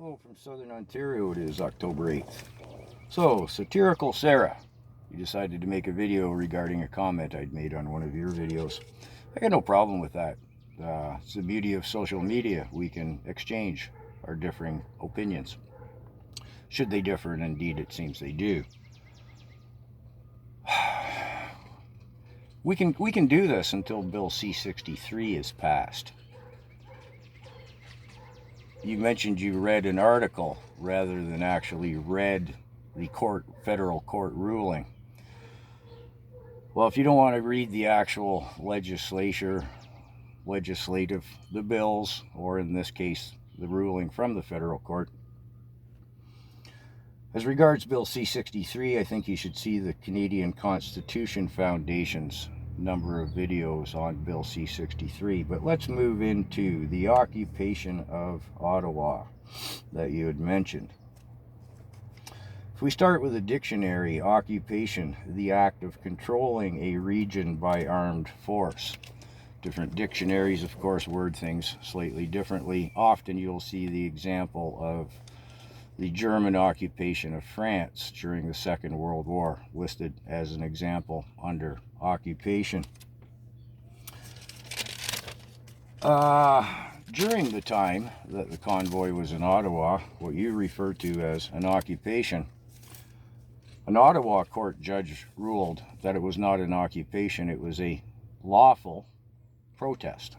Hello from Southern Ontario. It is October 8th. So, Satirical Sarah, you decided to make a video regarding a comment I'd made on one of your videos. I got no problem with that. It's the beauty of social media. We can exchange our differing opinions. Should they differ, and indeed it seems they do. We can do this until Bill C-63 is passed. You mentioned you read an article rather than actually read the federal court ruling. Well, if you don't want to read the actual legislative, the bills, or in this case, the ruling from the federal court, as regards Bill C-63, I think you should see the Canadian Constitution Foundation's number of videos on Bill C-63. But let's move into the occupation of Ottawa that you had mentioned. If we start with a dictionary, occupation, the act of controlling a region by armed force. Different dictionaries, of course, word things slightly differently. Often you'll see the example of the German occupation of France during the Second World War listed as an example under occupation. During the time that the convoy was in Ottawa, what you refer to as an occupation, an Ottawa court judge ruled that it was not an occupation, it was a lawful protest.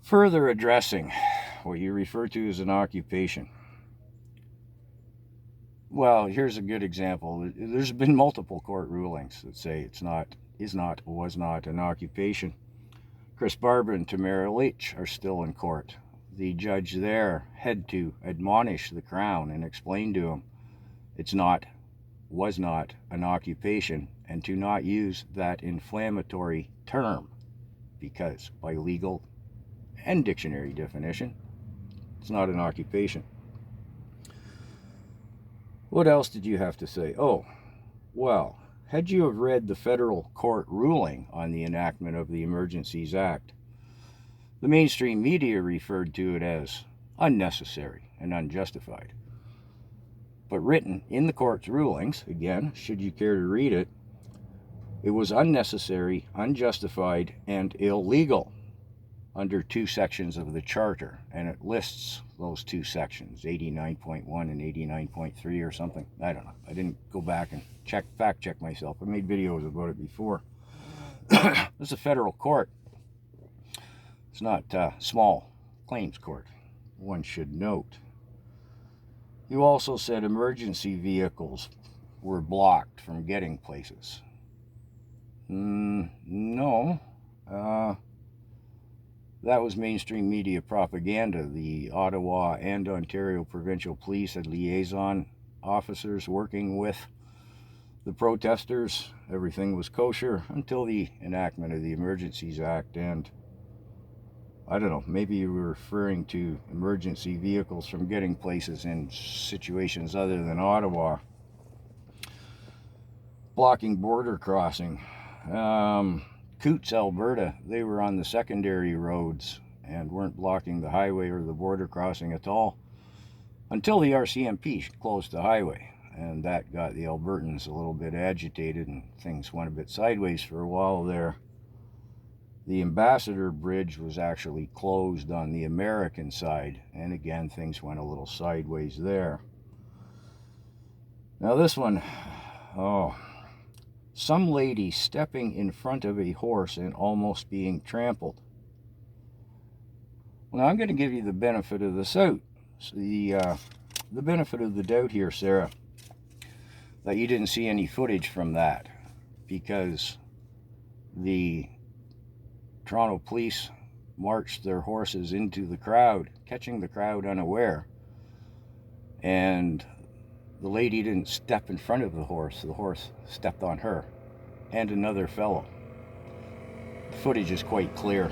Further addressing what you refer to as an occupation. Well, here's a good example. There's been multiple court rulings that say was not an occupation. Chris Barber and Tamara Leach are still in court. The judge there had to admonish the Crown and explain to him was not an occupation, and to not use that inflammatory term, because by legal and dictionary definition, it's not an occupation. What else did you have to say? Oh, well, had you have read the federal court ruling on the enactment of the Emergencies Act, the mainstream media referred to it as unnecessary and unjustified. But written in the court's rulings, again, should you care to read it, it was unnecessary, unjustified, and illegal under two sections of the Charter, and it lists those two sections, 89.1 and 89.3 or something. I don't know. I didn't go back and fact check myself. I made videos about it before. This is a federal court. It's not a small claims court, one should note. You also said emergency vehicles were blocked from getting places. No. That was mainstream media propaganda. The Ottawa and Ontario Provincial Police had liaison officers working with the protesters. Everything was kosher until the enactment of the Emergencies Act, and I don't know, maybe you were referring to emergency vehicles from getting places in situations other than Ottawa. Blocking border crossing. Coots, Alberta, they were on the secondary roads and weren't blocking the highway or the border crossing at all until the RCMP closed the highway, and that got the Albertans a little bit agitated and things went a bit sideways for a while there. The Ambassador Bridge was actually closed on the American side, and again things went a little sideways there. Now this one, some lady stepping in front of a horse and almost being trampled. Well, now I'm going to give you the benefit of the benefit of the doubt here, Sarah, that you didn't see any footage from that, because the Toronto police marched their horses into the crowd, catching the crowd unaware, and the lady didn't step in front of the horse stepped on her and another fellow. The footage is quite clear.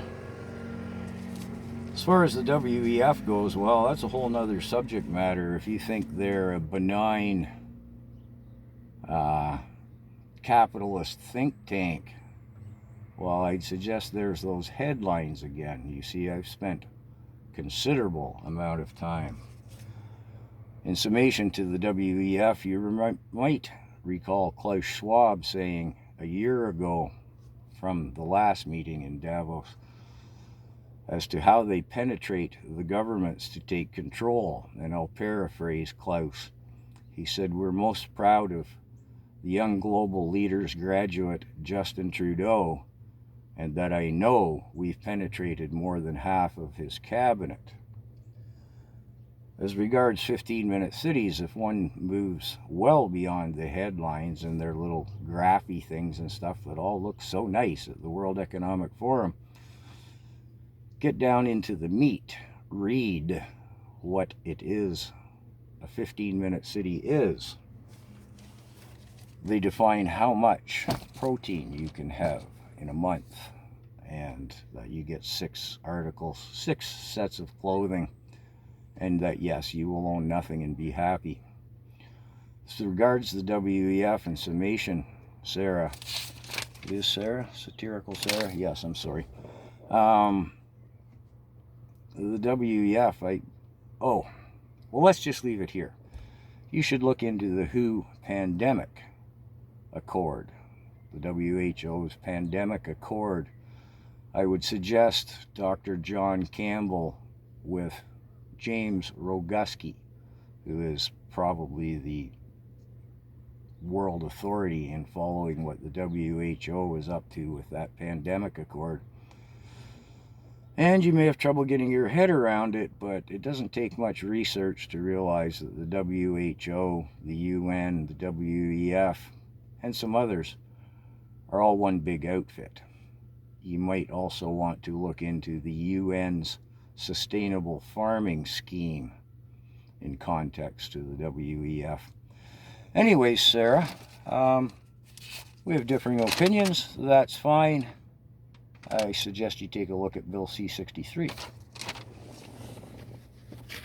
As far as the WEF goes, well, that's a whole nother subject matter. If you think they're a benign capitalist think tank, well, I'd suggest there's those headlines again. You see, I've spent considerable amount of time. In summation to the WEF, you might recall Klaus Schwab saying a year ago from the last meeting in Davos as to how they penetrate the governments to take control. And I'll paraphrase Klaus. He said, "We're most proud of the young global leaders graduate Justin Trudeau, and that I know we've penetrated more than half of his cabinet." As regards 15-minute cities, if one moves well beyond the headlines and their little graphy things and stuff that all look so nice at the World Economic Forum, get down into the meat, read what it is a 15-minute city is. They define how much protein you can have in a month, and that you get 6 articles, 6 sets of clothing, and that yes, you will own nothing and be happy. As regards the WEF and summation, Sarah, is Sarah? Satirical Sarah? Yes, I'm sorry. The WEF, well, let's just leave it here. You should look into the WHO Pandemic Accord, the WHO's Pandemic Accord. I would suggest Dr. John Campbell with James Roguski, who is probably the world authority in following what the WHO is up to with that Pandemic Accord. And you may have trouble getting your head around it, but it doesn't take much research to realize that the WHO, the UN, the WEF, and some others are all one big outfit. You might also want to look into the UN's Sustainable Farming Scheme in context to the WEF. Anyways, Sarah, we have differing opinions. That's fine. I suggest you take a look at Bill C-63.